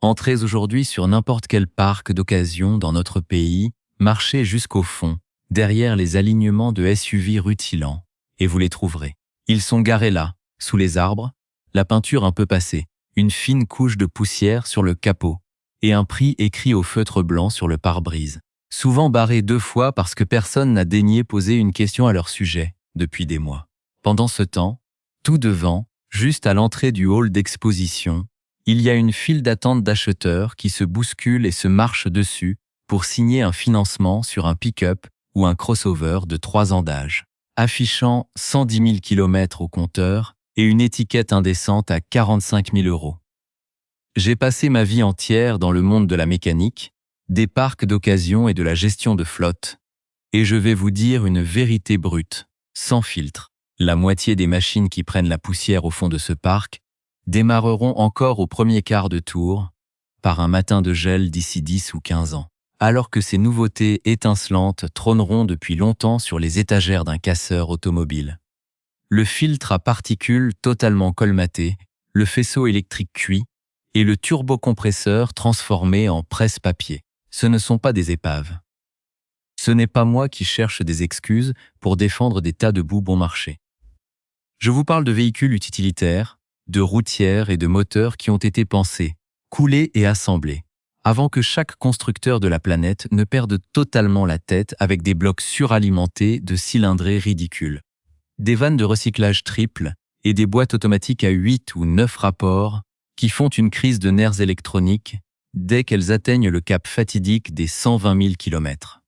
Entrez aujourd'hui sur n'importe quel parc d'occasion dans notre pays, marchez jusqu'au fond, derrière les alignements de SUV rutilants, et vous les trouverez. Ils sont garés là, sous les arbres, la peinture un peu passée, une fine couche de poussière sur le capot, et un prix écrit au feutre blanc sur le pare-brise. Souvent barrés 2 fois parce que personne n'a daigné poser une question à leur sujet, depuis des mois. Pendant ce temps, tout devant, juste à l'entrée du hall d'exposition, il y a une file d'attente d'acheteurs qui se bousculent et se marchent dessus pour signer un financement sur un pick-up ou un crossover de 3 ans d'âge, affichant 110 000 km au compteur et une étiquette indécente à 45 000 €. J'ai passé ma vie entière dans le monde de la mécanique, des parcs d'occasion et de la gestion de flotte, et je vais vous dire une vérité brute, sans filtre. La moitié des machines qui prennent la poussière au fond de ce parc démarreront encore au premier quart de tour, par un matin de gel d'ici 10 ou 15 ans, alors que ces nouveautés étincelantes trôneront depuis longtemps sur les étagères d'un casseur automobile. Le filtre à particules totalement colmaté, le faisceau électrique cuit et le turbocompresseur transformé en presse-papier. Ce ne sont pas des épaves. Ce n'est pas moi qui cherche des excuses pour défendre des tas de boue bon marché. Je vous parle de véhicules utilitaires, de routières et de moteurs qui ont été pensés, coulés et assemblés, avant que chaque constructeur de la planète ne perde totalement la tête avec des blocs suralimentés de cylindrées ridicules. Des vannes de recyclage triple et des boîtes automatiques à 8 ou 9 rapports qui font une crise de nerfs électroniques dès qu'elles atteignent le cap fatidique des 120 000 km.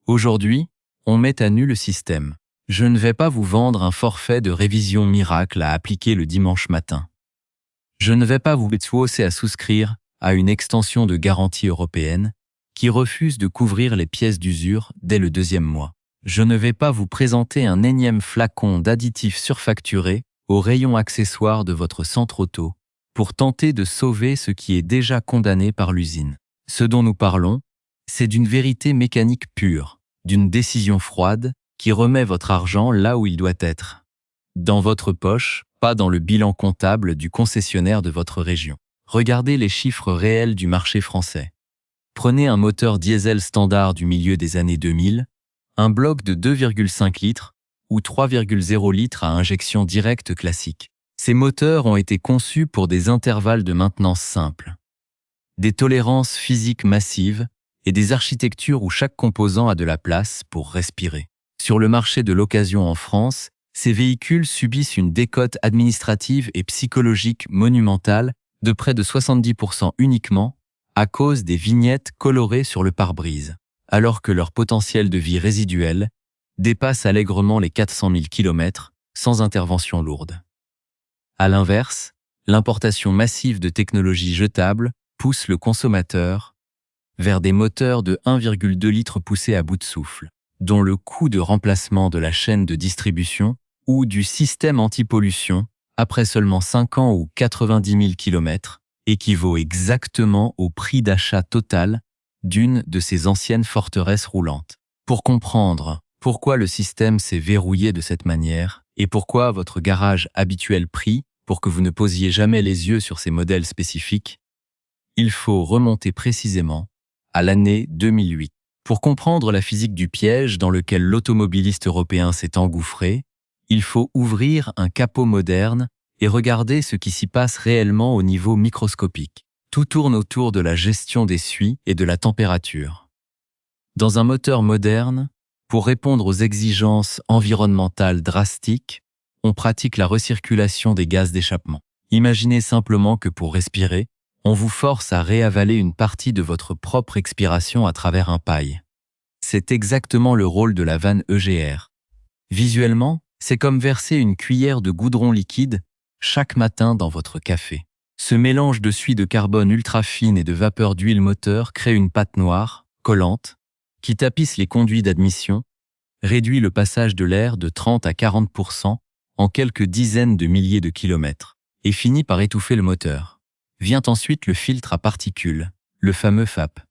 Aujourd'hui, on met à nu le système. Je ne vais pas vous vendre un forfait de révision miracle à appliquer le dimanche matin. Je ne vais pas vous forcer à souscrire à une extension de garantie européenne qui refuse de couvrir les pièces d'usure dès le 2e mois. Je ne vais pas vous présenter un énième flacon d'additifs surfacturés au rayon accessoire de votre centre auto pour tenter de sauver ce qui est déjà condamné par l'usine. Ce dont nous parlons, c'est d'une vérité mécanique pure, d'une décision froide qui remet votre argent là où il doit être. Dans votre poche, pas dans le bilan comptable du concessionnaire de votre région. Regardez les chiffres réels du marché français. Prenez un moteur diesel standard du milieu des années 2000, un bloc de 2,5 litres ou 3,0 litres à injection directe classique. Ces moteurs ont été conçus pour des intervalles de maintenance simples, des tolérances physiques massives et des architectures où chaque composant a de la place pour respirer. Sur le marché de l'occasion en France, ces véhicules subissent une décote administrative et psychologique monumentale de près de 70% uniquement à cause des vignettes colorées sur le pare-brise, alors que leur potentiel de vie résiduel dépasse allègrement les 400 000 km sans intervention lourde. À l'inverse, l'importation massive de technologies jetables pousse le consommateur vers des moteurs de 1,2 litres poussés à bout de souffle, dont le coût de remplacement de la chaîne de distribution ou du système anti-pollution, après seulement 5 ans ou 90 000 km, équivaut exactement au prix d'achat total d'une de ces anciennes forteresses roulantes. Pour comprendre pourquoi le système s'est verrouillé de cette manière et pourquoi votre garage habituel prie pour que vous ne posiez jamais les yeux sur ces modèles spécifiques, il faut remonter précisément à l'année 2008. Pour comprendre la physique du piège dans lequel l'automobiliste européen s'est engouffré, il faut ouvrir un capot moderne et regarder ce qui s'y passe réellement au niveau microscopique. Tout tourne autour de la gestion des suies et de la température. Dans un moteur moderne, pour répondre aux exigences environnementales drastiques, on pratique la recirculation des gaz d'échappement. Imaginez simplement que pour respirer, on vous force à réavaler une partie de votre propre expiration à travers un paille. C'est exactement le rôle de la vanne EGR. Visuellement, c'est comme verser une cuillère de goudron liquide chaque matin dans votre café. Ce mélange de suie de carbone ultra fine et de vapeur d'huile moteur crée une pâte noire, collante, qui tapisse les conduits d'admission, réduit le passage de l'air de 30 à 40% en quelques dizaines de milliers de kilomètres et finit par étouffer le moteur. Vient ensuite le filtre à particules, le fameux FAP.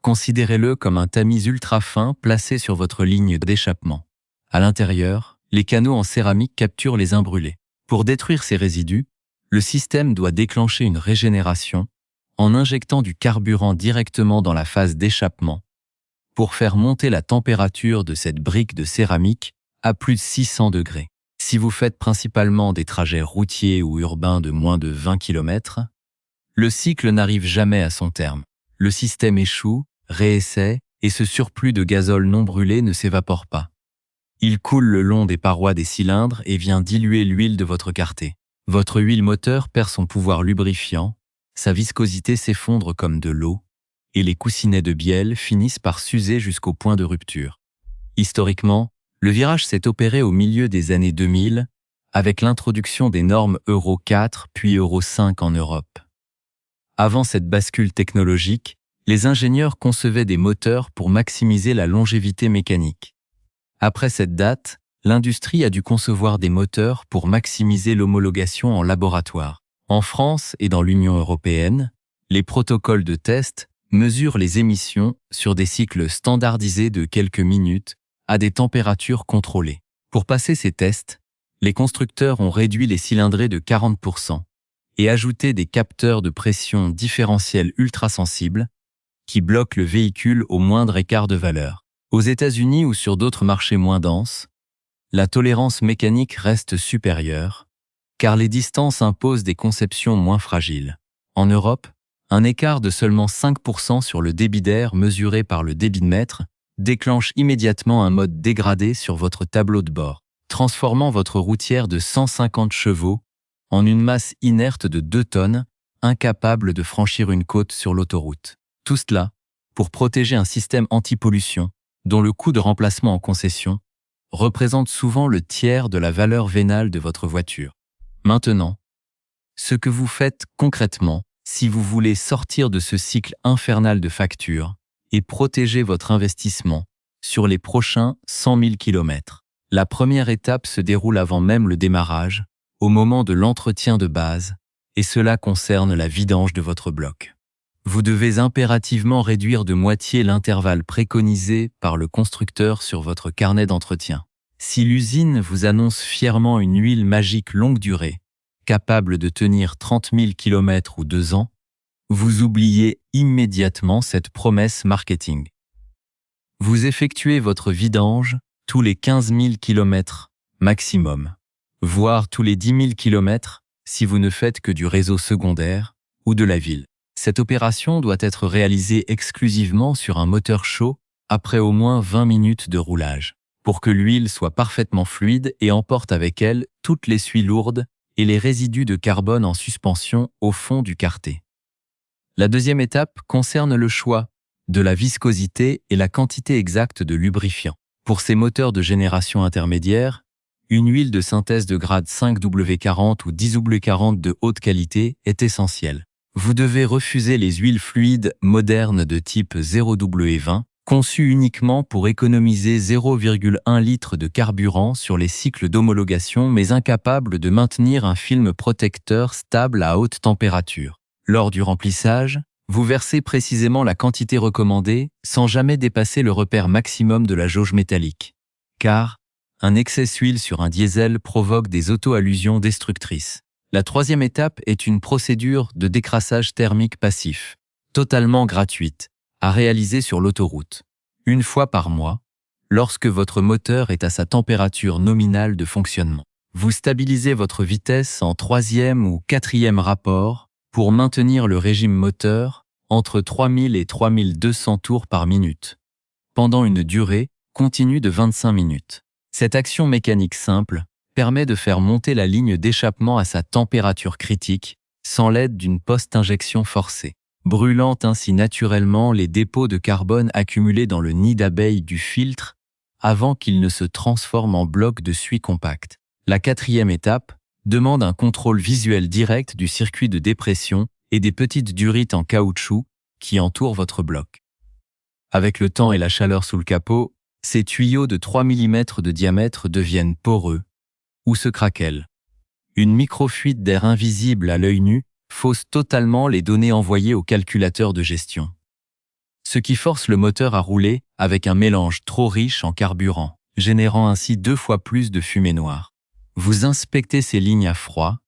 Considérez-le comme un tamis ultra fin placé sur votre ligne d'échappement. À l'intérieur, les canaux en céramique capturent les imbrûlés. Pour détruire ces résidus, le système doit déclencher une régénération en injectant du carburant directement dans la phase d'échappement pour faire monter la température de cette brique de céramique à plus de 600 degrés. Si vous faites principalement des trajets routiers ou urbains de moins de 20 km, le cycle n'arrive jamais à son terme. Le système échoue, réessaie, et ce surplus de gazole non brûlé ne s'évapore pas. Il coule le long des parois des cylindres et vient diluer l'huile de votre carter. Votre huile moteur perd son pouvoir lubrifiant, sa viscosité s'effondre comme de l'eau, et les coussinets de bielle finissent par s'user jusqu'au point de rupture. Historiquement, le virage s'est opéré au milieu des années 2000, avec l'introduction des normes Euro 4 puis Euro 5 en Europe. Avant cette bascule technologique, les ingénieurs concevaient des moteurs pour maximiser la longévité mécanique. Après cette date, l'industrie a dû concevoir des moteurs pour maximiser l'homologation en laboratoire. En France et dans l'Union européenne, les protocoles de test mesurent les émissions sur des cycles standardisés de quelques minutes à des températures contrôlées. Pour passer ces tests, les constructeurs ont réduit les cylindrées de 40% et ajouté des capteurs de pression différentiels ultrasensibles qui bloquent le véhicule au moindre écart de valeur. Aux États-Unis ou sur d'autres marchés moins denses, la tolérance mécanique reste supérieure, car les distances imposent des conceptions moins fragiles. En Europe, un écart de seulement 5% sur le débit d'air mesuré par le débitmètre déclenche immédiatement un mode dégradé sur votre tableau de bord, transformant votre routière de 150 chevaux en une masse inerte de 2 tonnes, incapable de franchir une côte sur l'autoroute. Tout cela pour protéger un système anti-pollution dont le coût de remplacement en concession représente souvent le tiers de la valeur vénale de votre voiture. Maintenant, ce que vous faites concrètement, si vous voulez sortir de ce cycle infernal de factures et protéger votre investissement sur les prochains 100 000 km. La première étape se déroule avant même le démarrage, au moment de l'entretien de base, et cela concerne la vidange de votre bloc. Vous devez impérativement réduire de moitié l'intervalle préconisé par le constructeur sur votre carnet d'entretien. Si l'usine vous annonce fièrement une huile magique longue durée, capable de tenir 30 000 km ou 2 ans, vous oubliez immédiatement cette promesse marketing. Vous effectuez votre vidange tous les 15 000 km maximum, voire tous les 10 000 km si vous ne faites que du réseau secondaire ou de la ville. Cette opération doit être réalisée exclusivement sur un moteur chaud après au moins 20 minutes de roulage, pour que l'huile soit parfaitement fluide et emporte avec elle toutes les suies lourdes et les résidus de carbone en suspension au fond du carter. La deuxième étape concerne le choix de la viscosité et la quantité exacte de lubrifiant. Pour ces moteurs de génération intermédiaire, une huile de synthèse de grade 5W40 ou 10W40 de haute qualité est essentielle. Vous devez refuser les huiles fluides modernes de type 0W20, conçues uniquement pour économiser 0,1 litre de carburant sur les cycles d'homologation mais incapables de maintenir un film protecteur stable à haute température. Lors du remplissage, vous versez précisément la quantité recommandée sans jamais dépasser le repère maximum de la jauge métallique. Car un excès d'huile sur un diesel provoque des auto-allusions destructrices. La troisième étape est une procédure de décrassage thermique passif, totalement gratuite, à réaliser sur l'autoroute, une fois par mois, lorsque votre moteur est à sa température nominale de fonctionnement. Vous stabilisez votre vitesse en 3e ou 4e rapport pour maintenir le régime moteur entre 3000 et 3200 tours par minute, pendant une durée continue de 25 minutes. Cette action mécanique simple permet de faire monter la ligne d'échappement à sa température critique sans l'aide d'une post-injection forcée, brûlant ainsi naturellement les dépôts de carbone accumulés dans le nid d'abeilles du filtre avant qu'il ne se transforme en bloc de suie compact. La quatrième étape demande un contrôle visuel direct du circuit de dépression et des petites durites en caoutchouc qui entourent votre bloc. Avec le temps et la chaleur sous le capot, ces tuyaux de 3 mm de diamètre deviennent poreux ou se craquellent. Une microfuite d'air invisible à l'œil nu fausse totalement les données envoyées au calculateur de gestion, ce qui force le moteur à rouler avec un mélange trop riche en carburant, générant ainsi 2 fois plus de fumée noire. Vous inspectez ces lignes à froid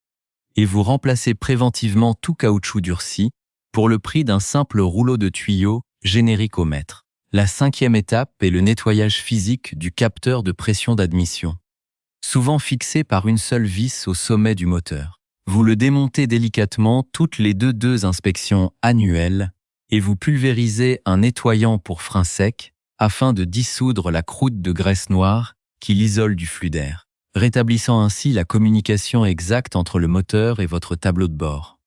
et vous remplacez préventivement tout caoutchouc durci pour le prix d'un simple rouleau de tuyaux générique au mètre. La 5e étape est le nettoyage physique du capteur de pression d'admission, souvent fixé par une seule vis au sommet du moteur. Vous le démontez délicatement toutes les deux inspections annuelles et vous pulvérisez un nettoyant pour frein sec afin de dissoudre la croûte de graisse noire qui l'isole du flux d'air, rétablissant ainsi la communication exacte entre le moteur et votre tableau de bord.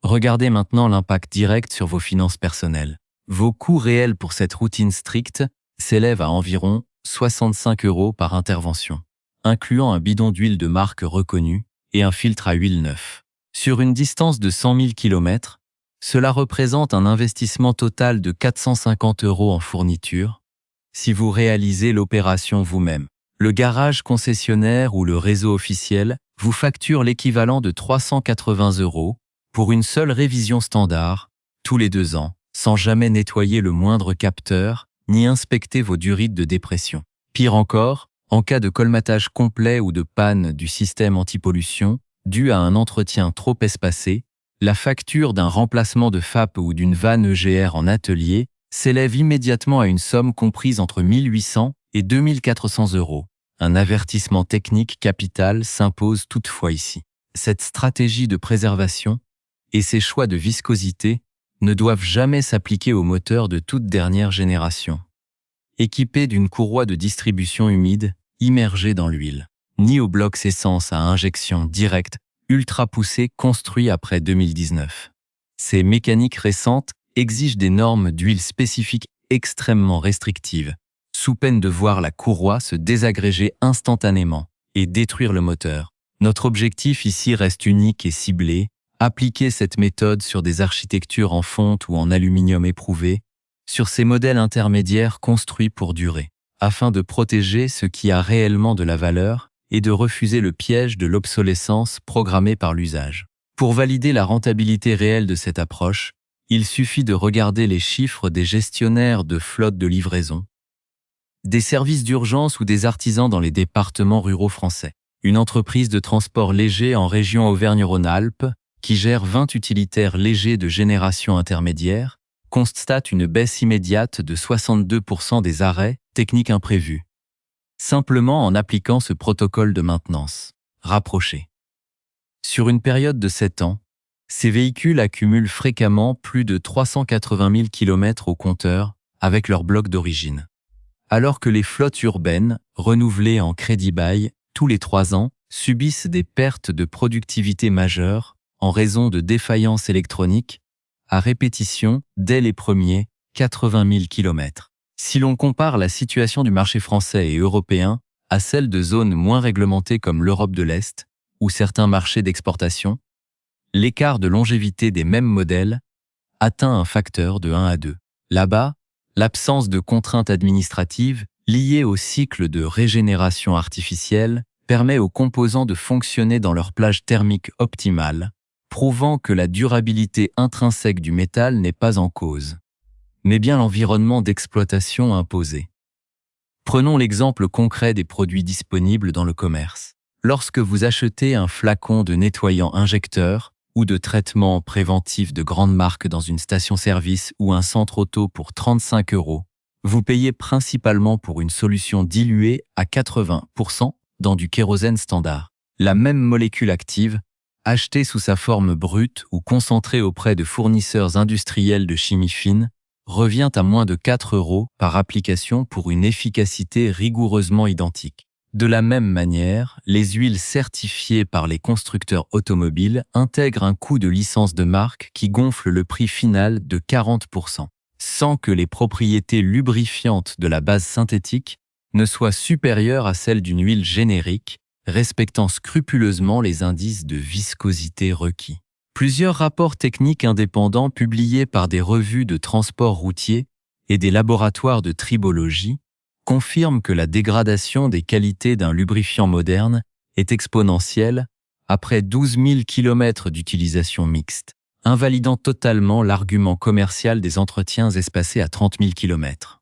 Regardez maintenant l'impact direct sur vos finances personnelles. Vos coûts réels pour cette routine stricte s'élèvent à environ 65 € par intervention, incluant un bidon d'huile de marque reconnue et un filtre à huile neuf. Sur une distance de 100 000 km, cela représente un investissement total de 450 € en fourniture si vous réalisez l'opération vous-même. Le garage concessionnaire ou le réseau officiel vous facture l'équivalent de 380 € pour une seule révision standard, tous les 2 ans, sans jamais nettoyer le moindre capteur ni inspecter vos durites de dépression. Pire encore, en cas de colmatage complet ou de panne du système antipollution, dû à un entretien trop espacé, la facture d'un remplacement de FAP ou d'une vanne EGR en atelier s'élève immédiatement à une somme comprise entre 1 800 et 2 400 €. Un avertissement technique capital s'impose toutefois ici. Cette stratégie de préservation et ces choix de viscosité ne doivent jamais s'appliquer aux moteurs de toute dernière génération, équipés d'une courroie de distribution humide immergée dans l'huile, ni aux blocs essence à injection directe ultra poussés construits après 2019. Ces mécaniques récentes exigent des normes d'huile spécifiques extrêmement restrictives, sous peine de voir la courroie se désagréger instantanément et détruire le moteur. Notre objectif ici reste unique et ciblé: appliquer cette méthode sur des architectures en fonte ou en aluminium éprouvé, sur ces modèles intermédiaires construits pour durer, afin de protéger ce qui a réellement de la valeur et de refuser le piège de l'obsolescence programmée par l'usage. Pour valider la rentabilité réelle de cette approche, il suffit de regarder les chiffres des gestionnaires de flottes de livraison, des services d'urgence ou des artisans dans les départements ruraux français. Une entreprise de transport léger en région Auvergne-Rhône-Alpes, qui gère 20 utilitaires légers de génération intermédiaire, constate une baisse immédiate de 62% des arrêts techniques imprévus, simplement en appliquant ce protocole de maintenance rapproché. Sur une période de 7 ans, ces véhicules accumulent fréquemment plus de 380 000 km au compteur avec leur bloc d'origine. Alors que les flottes urbaines, renouvelées en crédit bail tous les 3 ans, subissent des pertes de productivité majeures en raison de défaillances électroniques à répétition dès les premiers 80 000 km. Si l'on compare la situation du marché français et européen à celle de zones moins réglementées comme l'Europe de l'Est ou certains marchés d'exportation, l'écart de longévité des mêmes modèles atteint un facteur de 1 à 2. Là-bas, l'absence de contraintes administratives liées au cycle de régénération artificielle permet aux composants de fonctionner dans leur plage thermique optimale, prouvant que la durabilité intrinsèque du métal n'est pas en cause, mais bien l'environnement d'exploitation imposé. Prenons l'exemple concret des produits disponibles dans le commerce. Lorsque vous achetez un flacon de nettoyant injecteur ou de traitement préventif de grande marque dans une station-service ou un centre auto pour 35 €, vous payez principalement pour une solution diluée à 80% dans du kérosène standard. La même molécule active, achetée sous sa forme brute ou concentrée auprès de fournisseurs industriels de chimie fine, revient à moins de 4 € par application pour une efficacité rigoureusement identique. De la même manière, les huiles certifiées par les constructeurs automobiles intègrent un coût de licence de marque qui gonfle le prix final de 40%, sans que les propriétés lubrifiantes de la base synthétique ne soient supérieures à celles d'une huile générique, respectant scrupuleusement les indices de viscosité requis. Plusieurs rapports techniques indépendants publiés par des revues de transport routier et des laboratoires de tribologie confirment que la dégradation des qualités d'un lubrifiant moderne est exponentielle après 12 000 km d'utilisation mixte, invalidant totalement l'argument commercial des entretiens espacés à 30 000 km.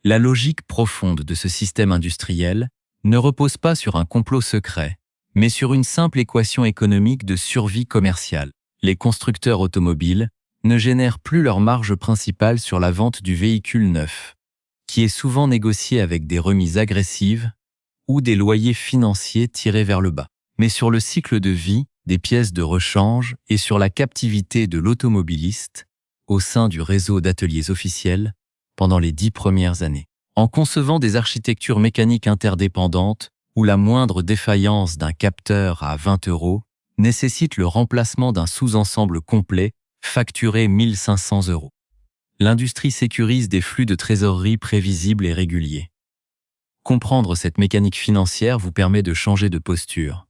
La logique profonde de ce système industriel ne repose pas sur un complot secret, mais sur une simple équation économique de survie commerciale. Les constructeurs automobiles ne génèrent plus leur marge principale sur la vente du véhicule neuf, qui est souvent négocié avec des remises agressives ou des loyers financiers tirés vers le bas, mais sur le cycle de vie des pièces de rechange et sur la captivité de l'automobiliste au sein du réseau d'ateliers officiels pendant les 10 premières années. En concevant des architectures mécaniques interdépendantes où la moindre défaillance d'un capteur à 20 € nécessite le remplacement d'un sous-ensemble complet facturé 1 500 €. L'industrie sécurise des flux de trésorerie prévisibles et réguliers. Comprendre cette mécanique financière vous permet de changer de posture.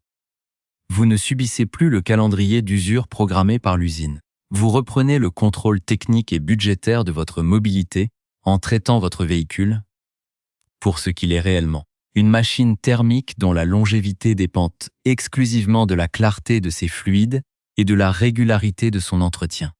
Vous ne subissez plus le calendrier d'usure programmé par l'usine. Vous reprenez le contrôle technique et budgétaire de votre mobilité en traitant votre véhicule pour ce qu'il est réellement. Une machine thermique dont la longévité dépend exclusivement de la clarté de ses fluides et de la régularité de son entretien.